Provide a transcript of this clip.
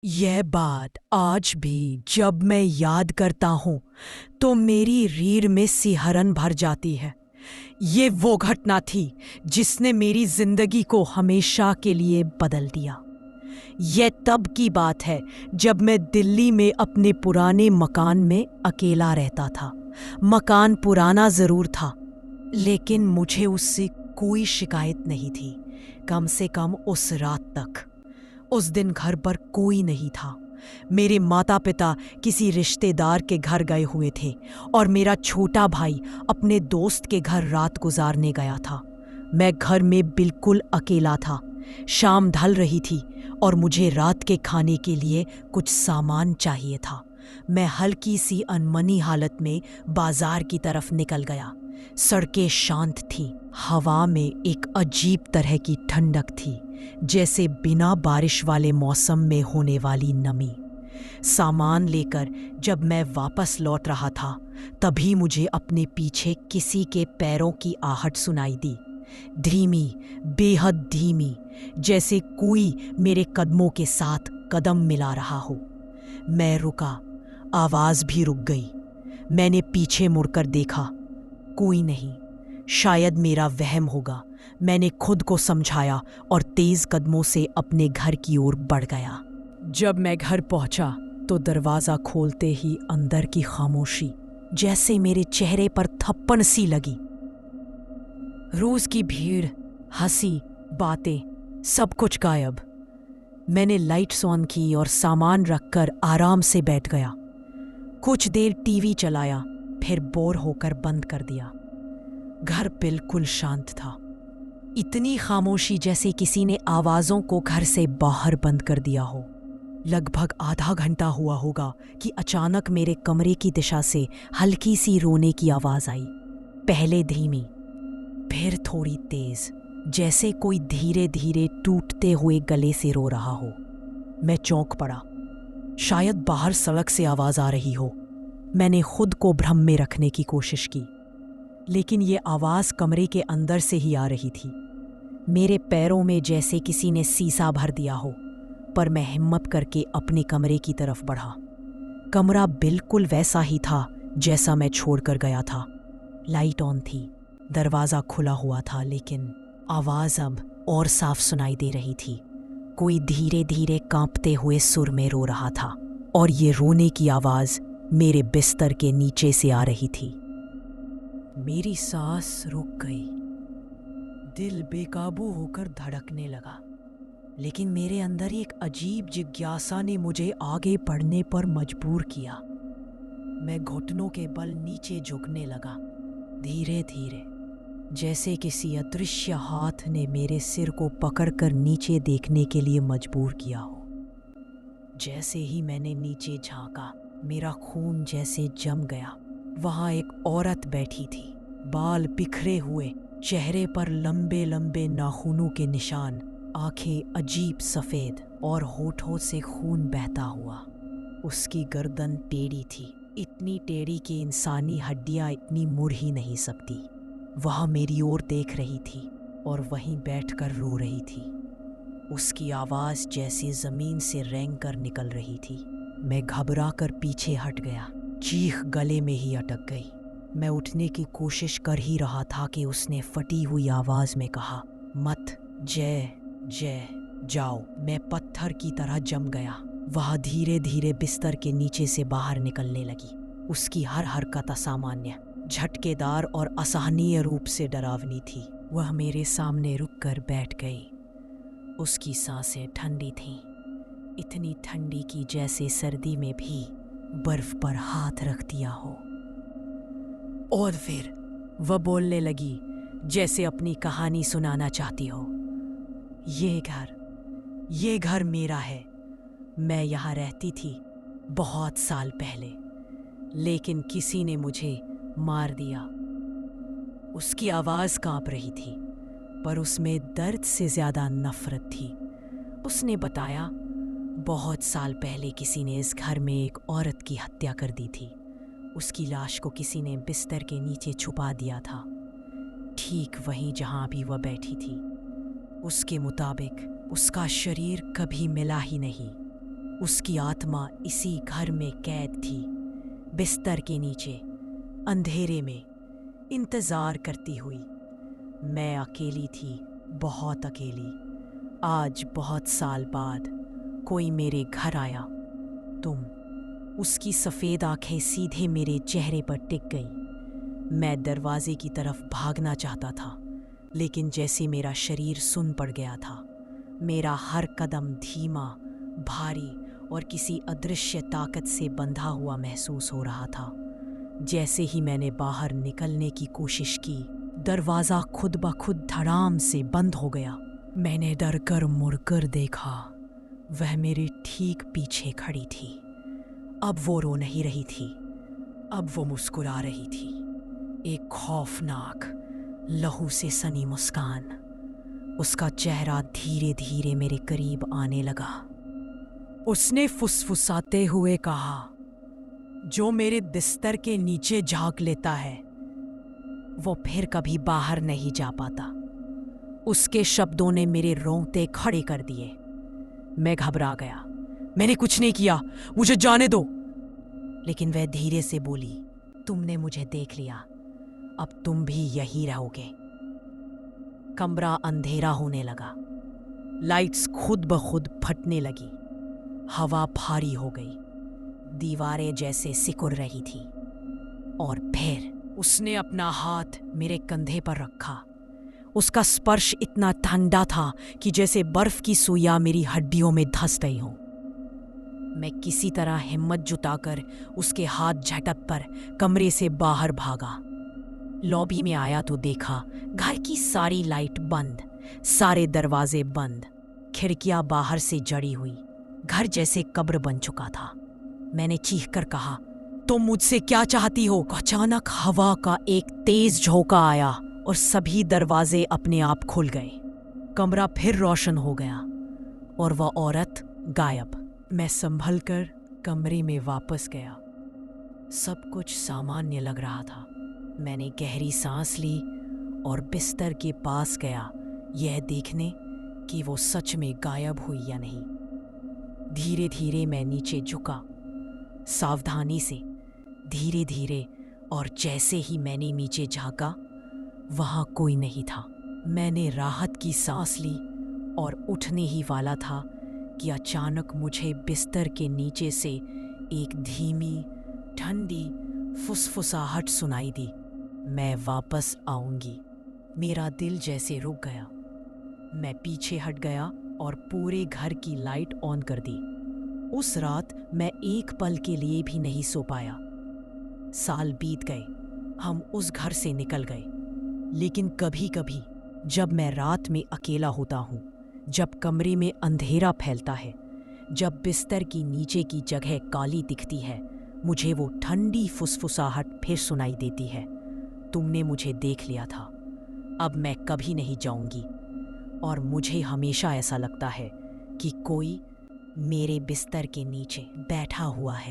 यह बात आज भी जब मैं याद करता हूँ तो मेरी रीढ़ में सिहरन भर जाती है। ये वो घटना थी जिसने मेरी जिंदगी को हमेशा के लिए बदल दिया। यह तब की बात है जब मैं दिल्ली में अपने पुराने मकान में अकेला रहता था। मकान पुराना ज़रूर था, लेकिन मुझे उससे कोई शिकायत नहीं थी, कम से कम उस रात तक। उस दिन घर पर कोई नहीं था। मेरे माता पिता किसी रिश्तेदार के घर गए हुए थे और मेरा छोटा भाई अपने दोस्त के घर रात गुजारने गया था। मैं घर में बिल्कुल अकेला था। शाम ढल रही थी और मुझे रात के खाने के लिए कुछ सामान चाहिए था। मैं हल्की सी अनमनी हालत में बाजार की तरफ निकल गया। सड़कें शांत थीं। हवा में एक अजीब तरह की ठंडक थी, जैसे बिना बारिश वाले मौसम में होने वाली नमी। सामान लेकर जब मैं वापस लौट रहा था, तभी मुझे अपने पीछे किसी के पैरों की आहट सुनाई दी। धीमी, बेहद धीमी, जैसे कोई मेरे कदमों के साथ कदम मिला रहा हो। मैं रुका, आवाज़ भी रुक गई। मैंने पीछे मुड़कर देखा, कोई नहीं। शायद मेरा वहम होगा। मैंने खुद को समझाया और तेज कदमों से अपने घर की ओर बढ़ गया। जब मैं घर पहुंचा तो दरवाज़ा खोलते ही अंदर की खामोशी जैसे मेरे चेहरे पर थप्पड़ सी लगी। रोज की भीड़, हंसी, बातें, सब कुछ गायब। मैंने लाइट्स ऑन की और सामान रखकर आराम से बैठ गया। कुछ देर टीवी चलाया, फिर बोर होकर बंद कर दिया। घर बिल्कुल शांत था। इतनी खामोशी जैसे किसी ने आवाज़ों को घर से बाहर बंद कर दिया हो। लगभग आधा घंटा हुआ होगा कि अचानक मेरे कमरे की दिशा से हल्की सी रोने की आवाज़ आई। पहले धीमी, फिर थोड़ी तेज, जैसे कोई धीरे धीरे टूटते हुए गले से रो रहा हो। मैं चौंक पड़ा। शायद बाहर सड़क से आवाज़ आ रही हो। मैंने खुद को भ्रम में रखने की कोशिश की, लेकिन ये आवाज़ कमरे के अंदर से ही आ रही थी। मेरे पैरों में जैसे किसी ने सीसा भर दिया हो। पर मैं हिम्मत करके अपने कमरे की तरफ बढ़ा। कमरा बिल्कुल वैसा ही था जैसा मैं छोड़कर गया था। लाइट ऑन थी, दरवाज़ा खुला हुआ था, लेकिन आवाज़ अब और साफ सुनाई दे रही थी। कोई धीरे धीरे कांपते हुए सुर में रो रहा था, और ये रोने की आवाज़ मेरे बिस्तर के नीचे से आ रही थी। मेरी सांस रुक गई। दिल बेकाबू होकर धड़कने लगा, लेकिन मेरे अंदर एक अजीब जिज्ञासा ने मुझे आगे बढ़ने पर मजबूर किया। मैं घुटनों के बल नीचे झुकने लगा, धीरे धीरे, जैसे किसी अदृश्य हाथ ने मेरे सिर को पकड़कर नीचे देखने के लिए मजबूर किया हो। जैसे ही मैंने नीचे झांका, मेरा खून जैसे जम गया। वहां एक औरत बैठी थी, बाल बिखरे हुए, चेहरे पर लंबे लंबे नाखूनों के निशान, आंखें अजीब सफ़ेद और होठों से खून बहता हुआ। उसकी गर्दन टेढ़ी थी, इतनी टेढ़ी कि इंसानी हड्डियां इतनी मुड़ ही नहीं सकती। वह मेरी ओर देख रही थी और वहीं बैठकर रो रही थी। उसकी आवाज़ जैसे ज़मीन से रेंग कर निकल रही थी। मैं घबरा कर पीछे हट गया। चीख गले में ही अटक गई। मैं उठने की कोशिश कर ही रहा था कि उसने फटी हुई आवाज़ में कहा, मत, जय जय जाओ। मैं पत्थर की तरह जम गया। वह धीरे धीरे बिस्तर के नीचे से बाहर निकलने लगी। उसकी हर हरकत असामान्य, झटकेदार और असहनीय रूप से डरावनी थी। वह मेरे सामने रुककर बैठ गई। उसकी सांसें ठंडी थीं, इतनी ठंडी कि जैसे सर्दी में भी बर्फ पर हाथ रख दिया हो। और फिर वह बोलने लगी जैसे अपनी कहानी सुनाना चाहती हो। ये घर मेरा है। मैं यहाँ रहती थी बहुत साल पहले, लेकिन किसी ने मुझे मार दिया। उसकी आवाज़ कांप रही थी, पर उसमें दर्द से ज़्यादा नफ़रत थी। उसने बताया, बहुत साल पहले किसी ने इस घर में एक औरत की हत्या कर दी थी। उसकी लाश को किसी ने बिस्तर के नीचे छुपा दिया था, ठीक वहीं जहां भी वह बैठी थी। उसके मुताबिक उसका शरीर कभी मिला ही नहीं। उसकी आत्मा इसी घर में कैद थी, बिस्तर के नीचे अंधेरे में इंतजार करती हुई। मैं अकेली थी, बहुत अकेली। आज बहुत साल बाद कोई मेरे घर आया। तुम। उसकी सफ़ेद आंखें सीधे मेरे चेहरे पर टिक गई। मैं दरवाजे की तरफ भागना चाहता था, लेकिन जैसे मेरा शरीर सुन पड़ गया था। मेरा हर कदम धीमा, भारी और किसी अदृश्य ताकत से बंधा हुआ महसूस हो रहा था। जैसे ही मैंने बाहर निकलने की कोशिश की, दरवाज़ा खुद ब खुद धड़ाम से बंद हो गया। मैंने डर कर मुड़कर देखा। वह मेरे ठीक पीछे खड़ी थी। अब वो रो नहीं रही थी, अब वो मुस्कुरा रही थी। एक खौफनाक, लहू से सनी मुस्कान। उसका चेहरा धीरे धीरे मेरे करीब आने लगा। उसने फुसफुसाते हुए कहा, जो मेरे बिस्तर के नीचे झांक लेता है वो फिर कभी बाहर नहीं जा पाता। उसके शब्दों ने मेरे रोंगटे खड़े कर दिए। मैं घबरा गया। मैंने कुछ नहीं किया, मुझे जाने दो। लेकिन वह धीरे से बोली, तुमने मुझे देख लिया, अब तुम भी यही रहोगे। कमरा अंधेरा होने लगा। लाइट्स खुद ब खुद फटने लगी। हवा भारी हो गई। दीवारें जैसे सिकुड़ रही थी। और फिर उसने अपना हाथ मेरे कंधे पर रखा। उसका स्पर्श इतना ठंडा था कि जैसे बर्फ की सुइयां मेरी हड्डियों में धंस गई हों। मैं किसी तरह हिम्मत जुटाकर उसके हाथ झटक पर कमरे से बाहर भागा। लॉबी में आया तो देखा घर की सारी लाइट बंद, सारे दरवाजे बंद, खिड़कियां बाहर से जड़ी हुई। घर जैसे कब्र बन चुका था। मैंने चीखकर कहा, तुम मुझसे क्या चाहती हो? अचानक हवा का एक तेज झोंका आया और सभी दरवाजे अपने आप खुल गए। कमरा फिर रोशन हो गया और वह औरत गायब। मैं संभल कर कमरे में वापस गया। सब कुछ सामान्य लग रहा था। मैंने गहरी सांस ली और बिस्तर के पास गया, यह देखने कि वो सच में गायब हुई या नहीं। धीरे धीरे मैं नीचे झुका, सावधानी से, धीरे धीरे, और जैसे ही मैंने नीचे झांका, वहां कोई नहीं था। मैंने राहत की सांस ली और उठने ही वाला था कि अचानक मुझे बिस्तर के नीचे से एक धीमी, ठंडी फुसफुसाहट सुनाई दी, मैं वापस आऊंगी। मेरा दिल जैसे रुक गया। मैं पीछे हट गया और पूरे घर की लाइट ऑन कर दी। उस रात मैं एक पल के लिए भी नहीं सो पाया। साल बीत गए, हम उस घर से निकल गए, लेकिन कभी कभी जब मैं रात में अकेला होता हूँ, जब कमरे में अंधेरा फैलता है, जब बिस्तर की नीचे की जगह काली दिखती है, मुझे वो ठंडी फुसफुसाहट फिर सुनाई देती है, तुमने मुझे देख लिया था, अब मैं कभी नहीं जाऊंगी। और मुझे हमेशा ऐसा लगता है कि कोई मेरे बिस्तर के नीचे बैठा हुआ है।